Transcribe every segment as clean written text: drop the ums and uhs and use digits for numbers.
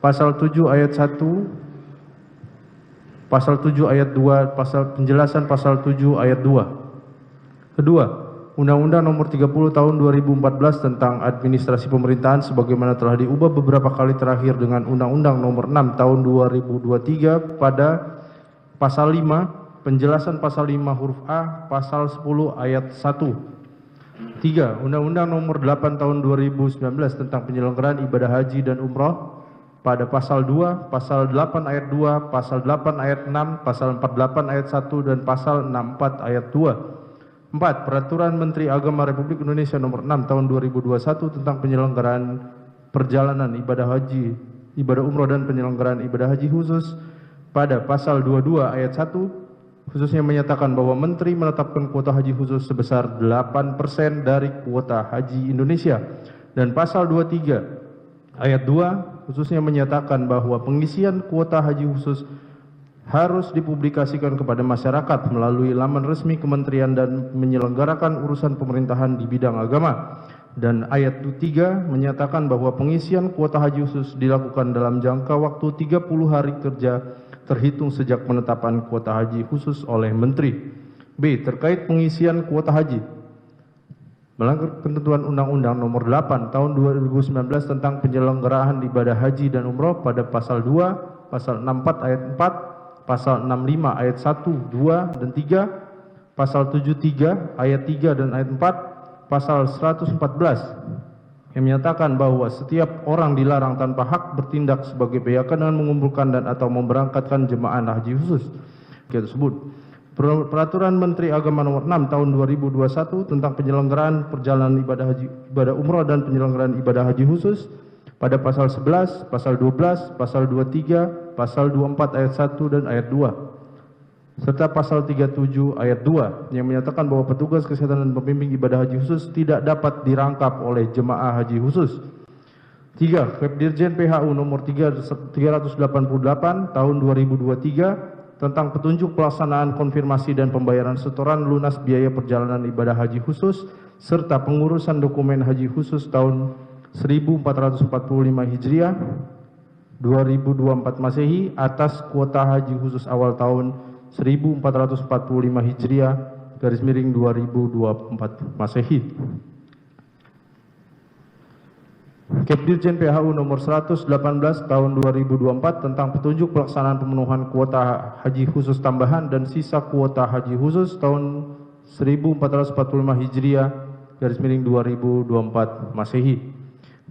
Pasal 7 ayat 1, Pasal 7 ayat 2, penjelasan Pasal 7 ayat 2. Kedua, Undang-Undang Nomor 30 Tahun 2014 tentang Administrasi Pemerintahan sebagaimana telah diubah beberapa kali terakhir dengan Undang-Undang Nomor 6 Tahun 2023 pada Pasal 5, penjelasan Pasal 5 huruf A, Pasal 10 ayat 1. 3. Undang-Undang Nomor 8 Tahun 2019 tentang penyelenggaraan ibadah haji dan umroh pada Pasal 2, Pasal 8 ayat 2, Pasal 8 ayat 6, Pasal 48 ayat 1, dan Pasal 64 ayat 2. 4. Peraturan Menteri Agama Republik Indonesia Nomor 6 Tahun 2021 tentang penyelenggaraan perjalanan ibadah haji, ibadah umroh dan penyelenggaraan ibadah haji khusus pada Pasal 22 ayat 1 khususnya menyatakan bahwa Menteri menetapkan kuota haji khusus sebesar 8% dari kuota haji Indonesia, dan Pasal 23 ayat 2 khususnya menyatakan bahwa pengisian kuota haji khusus harus dipublikasikan kepada masyarakat melalui laman resmi kementerian dan menyelenggarakan urusan pemerintahan di bidang agama. Dan ayat 3 menyatakan bahwa pengisian kuota haji khusus dilakukan dalam jangka waktu 30 hari kerja terhitung sejak penetapan kuota haji khusus oleh Menteri. B. Terkait pengisian kuota haji, melanggar ketentuan Undang-Undang Nomor 8 Tahun 2019 tentang penyelenggaraan ibadah haji dan umroh pada Pasal 2, Pasal 64 ayat 4, Pasal 65 ayat 1, 2, dan 3, Pasal 73 ayat 3 dan ayat 4, Pasal 114 yang menyatakan bahwa setiap orang dilarang tanpa hak bertindak sebagai pihak dengan mengumpulkan dan atau memberangkatkan jemaah haji khusus tersebut. Peraturan Menteri Agama Nomor 6 Tahun 2021 tentang penyelenggaraan perjalanan ibadah haji, ibadah umroh dan penyelenggaraan ibadah haji khusus pada Pasal 11, Pasal 12, Pasal 23, Pasal 24 ayat 1 dan ayat 2, serta Pasal 37 ayat 2 yang menyatakan bahwa petugas kesehatan dan pembimbing ibadah haji khusus tidak dapat dirangkap oleh jemaah haji khusus. 3. Kepdirjen PHU Nomor 388 Tahun 2023 tentang petunjuk pelaksanaan konfirmasi dan pembayaran setoran lunas biaya perjalanan ibadah haji khusus serta pengurusan dokumen haji khusus tahun 1445 Hijriah 2024 Masehi atas kuota haji khusus awal tahun 1445 Hijriah /2024 Masehi. Kepdirjen PHU Nomor 118 Tahun 2024 tentang petunjuk pelaksanaan pemenuhan kuota haji khusus tambahan dan sisa kuota haji khusus tahun 1445 Hijriah /2024 Masehi.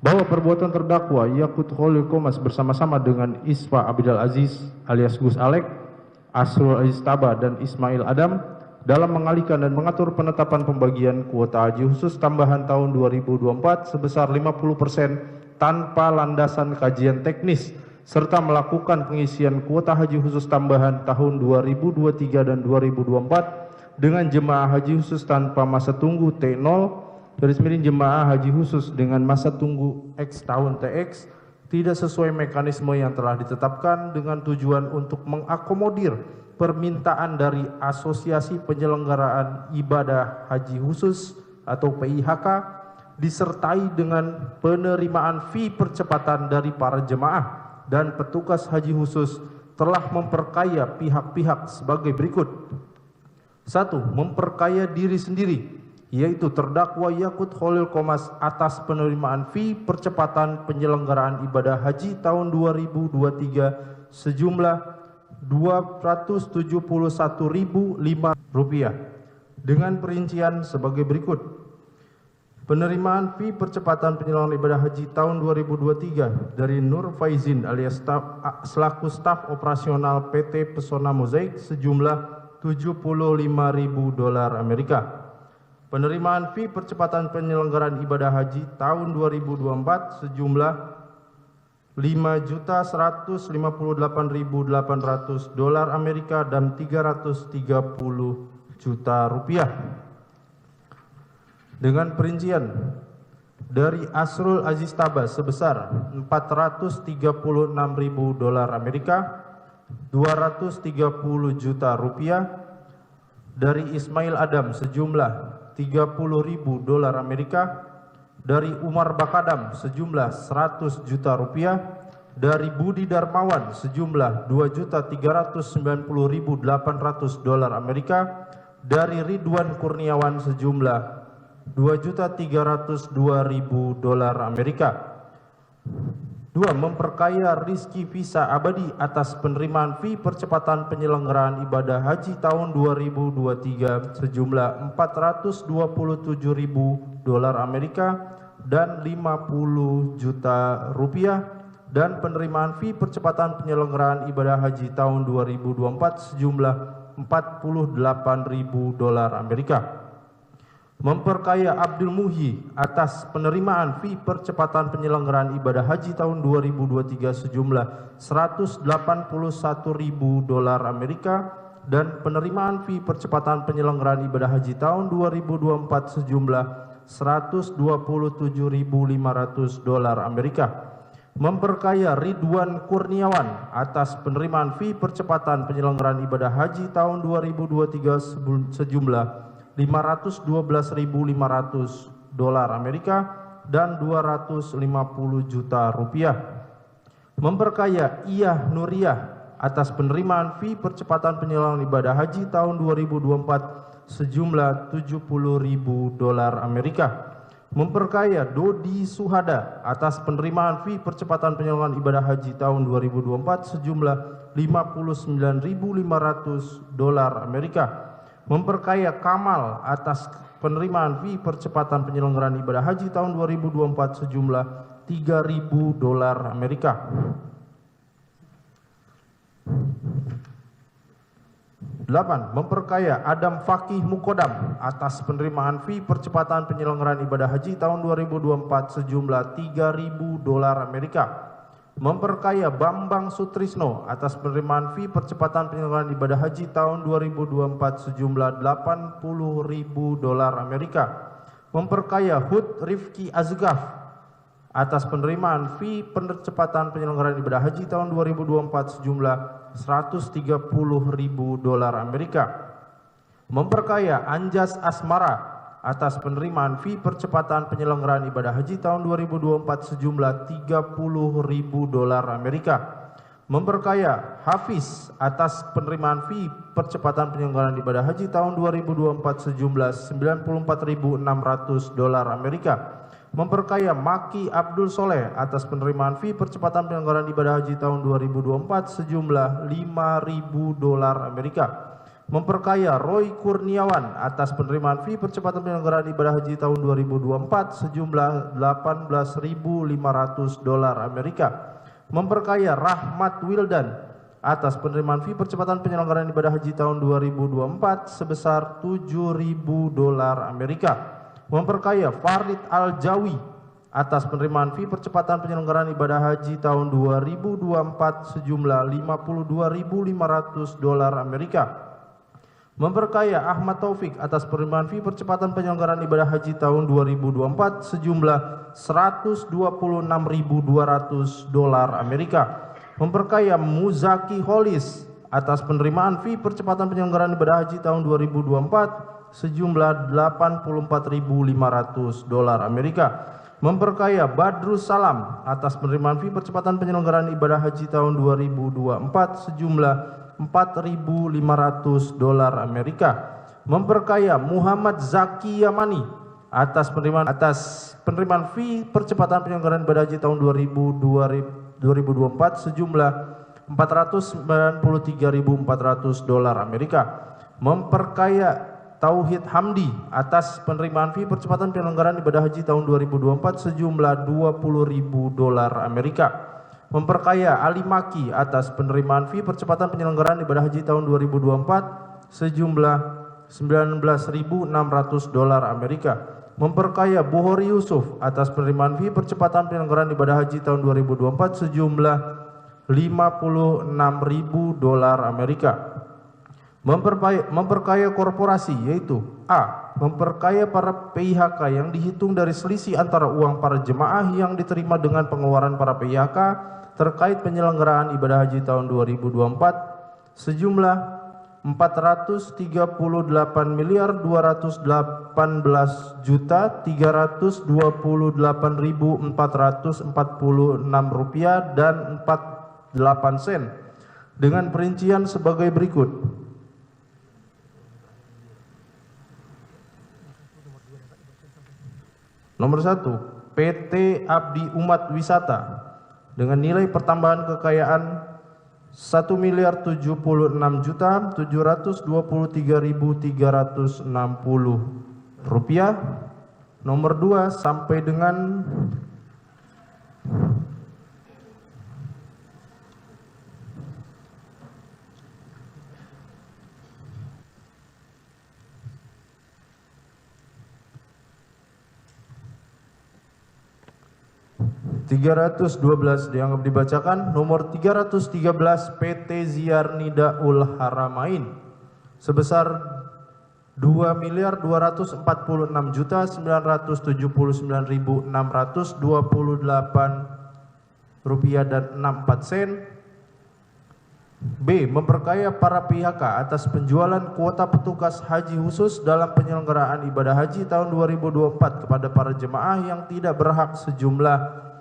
Bahwa perbuatan terdakwa Yakut Khalil Qomas bersama-sama dengan Isfa Abidal Aziz alias Gus Alek, Asrul Aziz Taba, dan Ismail Adam dalam mengalihkan dan mengatur penetapan pembagian kuota haji khusus tambahan tahun 2024 sebesar 50% tanpa landasan kajian teknis serta melakukan pengisian kuota haji khusus tambahan tahun 2023 dan 2024 dengan jemaah haji khusus tanpa masa tunggu T0 jemaah haji khusus dengan masa tunggu X tahun TX tidak sesuai mekanisme yang telah ditetapkan dengan tujuan untuk mengakomodir permintaan dari Asosiasi Penyelenggaraan Ibadah Haji Khusus atau PIHK disertai dengan penerimaan fee percepatan dari para jemaah dan petugas haji khusus telah memperkaya pihak-pihak sebagai berikut. 1. Memperkaya diri sendiri, yaitu terdakwa Yakut Khalil Qomas atas penerimaan fee percepatan penyelenggaraan ibadah haji tahun 2023 sejumlah Rp271.005 dengan perincian sebagai berikut. Penerimaan fee percepatan penyelenggaraan ibadah haji tahun 2023 dari Nur Faizin alias selaku staf operasional PT Pesona Mozaik sejumlah $75.000 Amerika. Penerimaan fee percepatan penyelenggaraan ibadah haji tahun 2024 sejumlah $5.158.800 Amerika dan Rp330 juta. Dengan perincian dari Asrul Aziz Taba sebesar $436.000 Amerika, Rp230 juta, dari Ismail Adam sejumlah $30.000 Amerika, dari Umar Bakadam sejumlah $100 juta, dari Budi Darmawan sejumlah $2.390.800 Amerika, dari Ridwan Kurniawan sejumlah $2.302.000 Amerika. 2. Memperkaya Rizky Visa Abadi atas penerimaan fee percepatan penyelenggaraan ibadah haji tahun 2023 sejumlah $427.000 Amerika dan Rp50 juta, dan penerimaan fee percepatan penyelenggaraan ibadah haji tahun 2024 sejumlah $48.000 Amerika. Memperkaya Abdul Muhyi atas penerimaan fee percepatan penyelenggaraan ibadah haji tahun 2023 sejumlah $181.000 Amerika dan penerimaan fee percepatan penyelenggaraan ibadah haji tahun 2024 sejumlah $127.500 Amerika. Memperkaya Ridwan Kurniawan atas penerimaan fee percepatan penyelenggaraan ibadah haji tahun 2023 sejumlah $512.500 Amerika dan Rp250 juta. Memperkaya Iyah Nuriyah atas penerimaan fee percepatan penyelenggaraan ibadah haji tahun 2024 sejumlah $70.000 Amerika. Memperkaya Dodi Suhada atas penerimaan fee percepatan penyelenggaraan ibadah haji tahun 2024 sejumlah $59.500 Amerika. Memperkaya Kamal atas penerimaan fee percepatan penyelenggaraan ibadah haji tahun 2024 sejumlah $3.000 Amerika. 8. Memperkaya Adam Fakih Mukodam atas penerimaan fee percepatan penyelenggaraan ibadah haji tahun 2024 sejumlah $3.000 Amerika. Memperkaya Bambang Sutrisno atas penerimaan fee percepatan penyelenggaraan ibadah haji tahun 2024 sejumlah $80.000 Amerika. Memperkaya Hud Rifki Azgaf atas penerimaan fee percepatan penyelenggaraan ibadah haji tahun 2024 sejumlah $130.000 Amerika. Memperkaya Anjas Asmara atas penerimaan fee percepatan penyelenggaraan ibadah haji tahun 2024 sejumlah $30.000 Amerika. Memperkaya Hafiz atas penerimaan fee percepatan penyelenggaraan ibadah haji tahun 2024 sejumlah $94.600 Amerika. Memperkaya Maki Abdul Soleh atas penerimaan fee percepatan penyelenggaraan ibadah haji tahun 2024 sejumlah $5.000 Amerika. Memperkaya Roy Kurniawan atas penerimaan fee percepatan penyelenggaraan ibadah haji tahun 2024 sejumlah $18.500 Amerika. Memperkaya Rahmat Wildan atas penerimaan fee percepatan penyelenggaraan ibadah haji tahun 2024 sebesar $7.000 Amerika. Memperkaya Farid Al-Jawi atas penerimaan fee percepatan penyelenggaraan ibadah haji tahun 2024 sejumlah $52.500 Amerika. Memperkaya Ahmad Taufik atas penerimaan fee percepatan penyelenggaraan ibadah haji tahun 2024 sejumlah $126.200 Amerika. Memperkaya Muzaki Holis atas penerimaan fee percepatan penyelenggaraan ibadah haji tahun 2024 sejumlah $84.500 Amerika. Memperkaya Badrus Salam atas penerimaan fee percepatan penyelenggaraan ibadah haji tahun 2024 sejumlah $4.500 Amerika. Memperkaya Muhammad Zaki Yamani atas penerimaan fee percepatan penyelenggaraan ibadah haji tahun 2024 sejumlah $493.400 Amerika. Memperkaya Tauhid Hamdi atas penerimaan fee percepatan penyelenggaraan ibadah haji tahun 2024 sejumlah $20.000 Amerika. Memperkaya Ali Maki atas penerimaan fee percepatan penyelenggaraan ibadah haji tahun 2024 sejumlah $19.600 Amerika. Memperkaya Buhori Yusuf atas penerimaan fee percepatan penyelenggaraan ibadah haji tahun 2024 sejumlah $56.000 Amerika. Memperkaya korporasi, yaitu A. Memperkaya para PIHK yang dihitung dari selisih antara uang para jemaah yang diterima dengan pengeluaran para PIHK terkait penyelenggaraan ibadah haji tahun 2024 sejumlah Rp438.218.446 dan 48 sen dengan perincian sebagai berikut. Nomor 1, PT Abdi Umat Wisata dengan nilai pertambahan kekayaan Rp1.776.723.360. Nomor 2 sampai dengan dianggap dibacakan. Nomor 313 PT Ziarnidaul Haramain sebesar Rp2.249.628.64. B. Memperkaya para pihak atas penjualan kuota petugas haji khusus dalam penyelenggaraan ibadah haji tahun 2024 kepada para jemaah yang tidak berhak sejumlah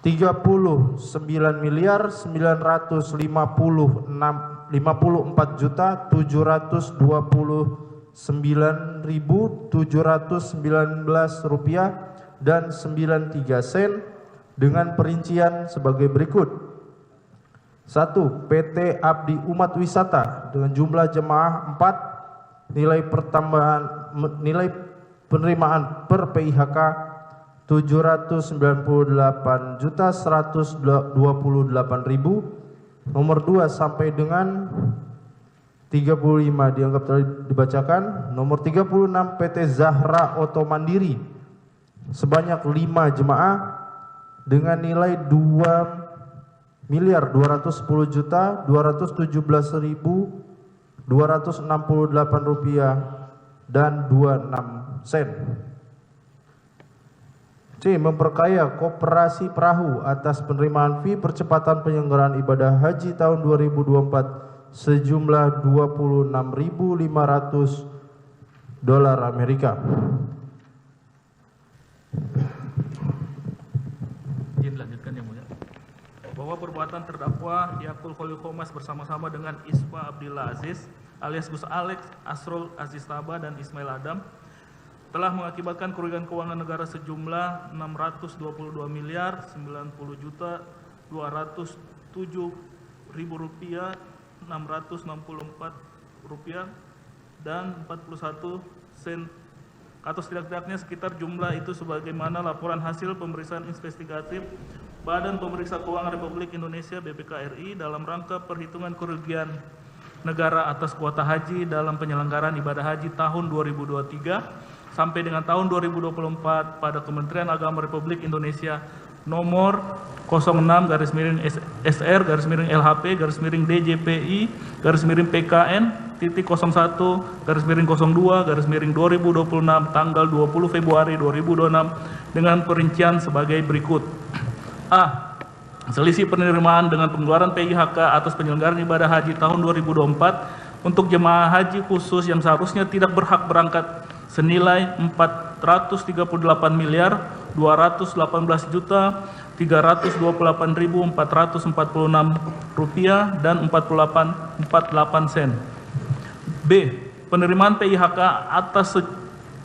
Rp39.954.719.719 dan 93 sen dengan perincian sebagai berikut. 1. PT Abdi Umat Wisata dengan jumlah jemaah 4, nilai penerimaan per PIHK Rp798.128.000. Nomor 2 sampai dengan 35 dianggap telah dibacakan. Nomor 36 PT Zahra Oto Mandiri sebanyak 5 jemaah dengan nilai Rp2.217.268 dan 26 sen. C. Memperkaya Koperasi Perahu atas penerimaan fee percepatan penyelenggaraan ibadah haji tahun 2024 sejumlah $26.500. Dilanjutkan yang mulia. Bahwa perbuatan terdakwa Yakul Khalil Qomas bersama-sama dengan Isma Abdillah Aziz alias Gus Alex, Asrul Aziz Taba dan Ismail Adam telah mengakibatkan kerugian keuangan negara sejumlah Rp622.207.664 dan 41 sen atau setidak-tidaknya sekitar jumlah itu sebagaimana laporan hasil pemeriksaan investigatif Badan Pemeriksa Keuangan Republik Indonesia BPK RI dalam rangka perhitungan kerugian negara atas kuota haji dalam penyelenggaraan ibadah haji tahun 2023 sampai dengan tahun 2024 pada Kementerian Agama Republik Indonesia nomor 06-DJPI-PKN.01-02-2026 tanggal 20 Februari 2026 dengan perincian sebagai berikut. A. Selisih penerimaan dengan pengeluaran PIHK atas penyelenggaraan ibadah haji tahun 2024 untuk jemaah haji khusus yang seharusnya tidak berhak berangkat senilai Rp4.328.228.446 dan 48 sen. B. Penerimaan PIHK atas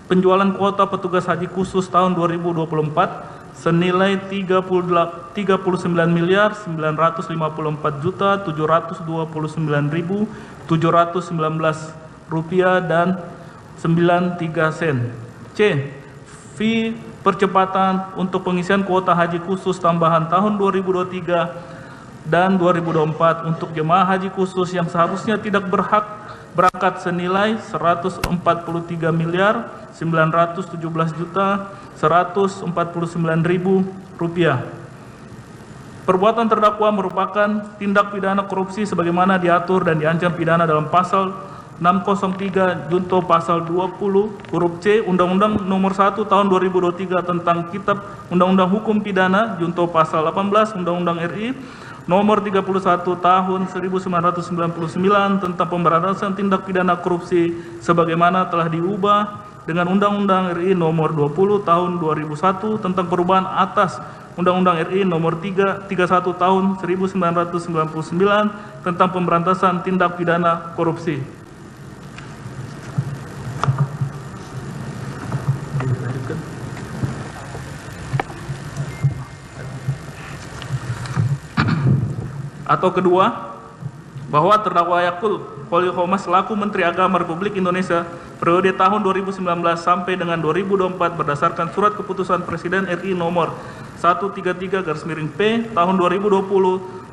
penjualan kuota petugas haji khusus tahun 2024 senilai Rp39.929.719 dan 93 sen. C. Fee percepatan untuk pengisian kuota haji khusus tambahan tahun 2023 dan 2024 untuk jemaah haji khusus yang seharusnya tidak berhak berangkat senilai Rp149.149.149.000. Perbuatan terdakwa merupakan tindak pidana korupsi sebagaimana diatur dan diancam pidana dalam pasal 603 junto pasal 20 huruf C Undang-Undang Nomor 1 Tahun 2023 tentang Kitab Undang-Undang Hukum Pidana junto pasal 18 Undang-Undang RI Nomor 31 Tahun 1999 tentang pemberantasan tindak pidana korupsi sebagaimana telah diubah dengan Undang-Undang RI Nomor 20 Tahun 2001 tentang perubahan atas Undang-Undang RI Nomor 31 Tahun 1999 tentang pemberantasan tindak pidana korupsi. Atau kedua, bahwa terdakwa Yakul Poliokomas selaku Menteri Agama Republik Indonesia periode tahun 2019 sampai dengan 2024 berdasarkan surat keputusan Presiden RI nomor 133/P tahun 2020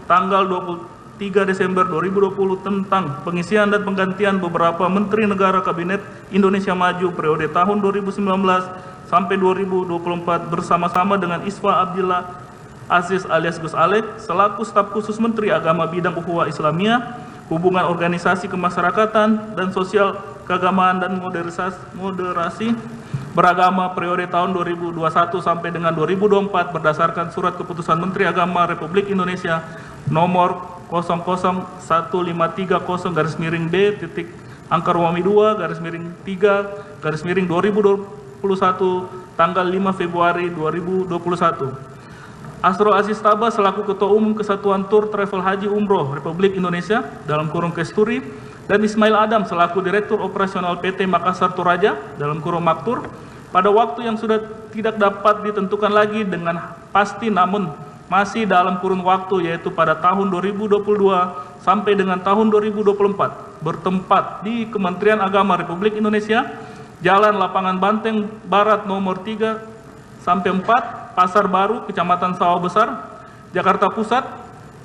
tanggal 23 Desember 2020 tentang pengisian dan penggantian beberapa Menteri Negara Kabinet Indonesia Maju periode tahun 2019 sampai 2024 bersama-sama dengan Isfa Abdillah Aziz alias Gus Alek selaku staf khusus Menteri Agama bidang Ukhuwah Islamiyah, Hubungan Organisasi Kemasyarakatan dan Sosial Keagamaan dan Moderasi Beragama periode tahun 2021 sampai dengan 2024 berdasarkan surat keputusan Menteri Agama Republik Indonesia nomor 00153/B titik angka Romawi 2/3/2021 tanggal 5 Februari 2021. Asro Aziz Taba selaku Ketua Umum Kesatuan Tur Travel Haji Umroh Republik Indonesia dalam kurung Kesturi dan Ismail Adam selaku Direktur Operasional PT Makassar Toraja dalam kurung Maktur pada waktu yang sudah tidak dapat ditentukan lagi dengan pasti namun masih dalam kurun waktu yaitu pada tahun 2022 sampai dengan tahun 2024 bertempat di Kementerian Agama Republik Indonesia, Jalan Lapangan Banteng Barat nomor 3 sampai 4 Pasar Baru, Kecamatan Sawah Besar, Jakarta Pusat,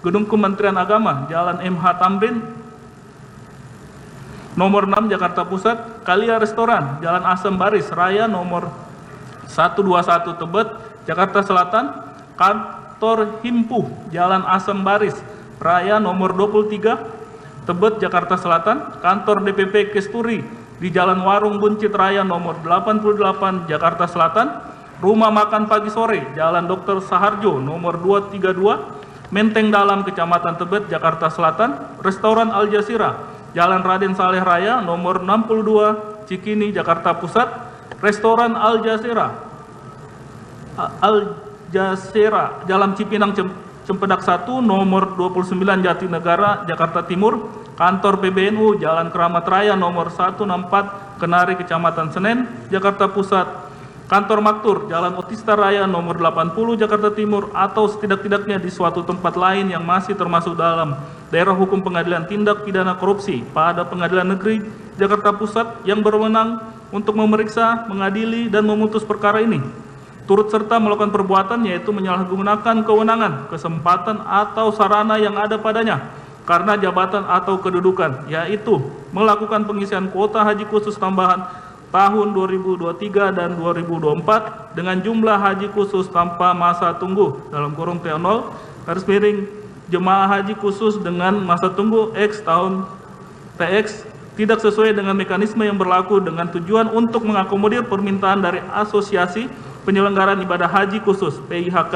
Gedung Kementerian Agama, Jalan MH Tamrin, nomor 6 Jakarta Pusat, Kalia Restoran, Jalan Asem Baris Raya, nomor 121 Tebet, Jakarta Selatan, Kantor Himpuh, Jalan Asem Baris Raya, nomor 23 Tebet, Jakarta Selatan, Kantor DPP Kesturi di Jalan Warung Buncit Raya, nomor 88 Jakarta Selatan, Rumah Makan Pagi Sore, Jalan Dr. Saharjo, nomor 232, Menteng Dalam, Kecamatan Tebet, Jakarta Selatan, Restoran Al Jazeera, Jalan Raden Saleh Raya, nomor 62, Cikini, Jakarta Pusat, Restoran Al Jazeera, Jalan Cipinang Cempedak 1, nomor 29, Jatinegara, Jakarta Timur, Kantor PBNU, Jalan Keramat Raya, nomor 164, Kenari, Kecamatan Senen, Jakarta Pusat, Kantor Maktur, Jalan Otista Raya, nomor 80, Jakarta Timur, atau setidak-tidaknya di suatu tempat lain yang masih termasuk dalam daerah hukum pengadilan tindak pidana korupsi pada Pengadilan Negeri Jakarta Pusat yang berwenang untuk memeriksa, mengadili, dan memutus perkara ini. Turut serta melakukan perbuatan yaitu menyalahgunakan kewenangan, kesempatan, atau sarana yang ada padanya karena jabatan atau kedudukan, yaitu melakukan pengisian kuota haji khusus tambahan tahun 2023 dan 2024 dengan jumlah haji khusus tanpa masa tunggu dalam kurung T0 garis miring jemaah haji khusus dengan masa tunggu X tahun TX tidak sesuai dengan mekanisme yang berlaku dengan tujuan untuk mengakomodir permintaan dari Asosiasi Penyelenggaraan Ibadah Haji Khusus PIHK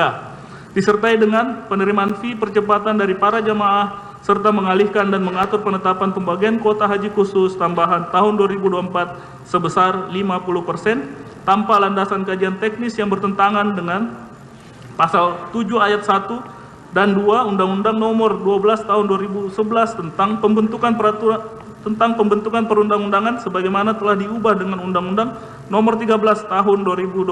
disertai dengan penerimaan fee percepatan dari para jemaah serta mengalihkan dan mengatur penetapan pembagian kuota haji khusus tambahan tahun 2024 sebesar 50% tanpa landasan kajian teknis yang bertentangan dengan pasal 7 ayat 1 dan 2 Undang-Undang Nomor 12 Tahun 2011 tentang pembentukan perundang-undangan sebagaimana telah diubah dengan Undang-Undang Nomor 13 Tahun 2022.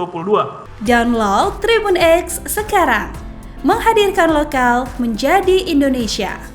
Download Tribun X sekarang, menghadirkan lokal menjadi Indonesia.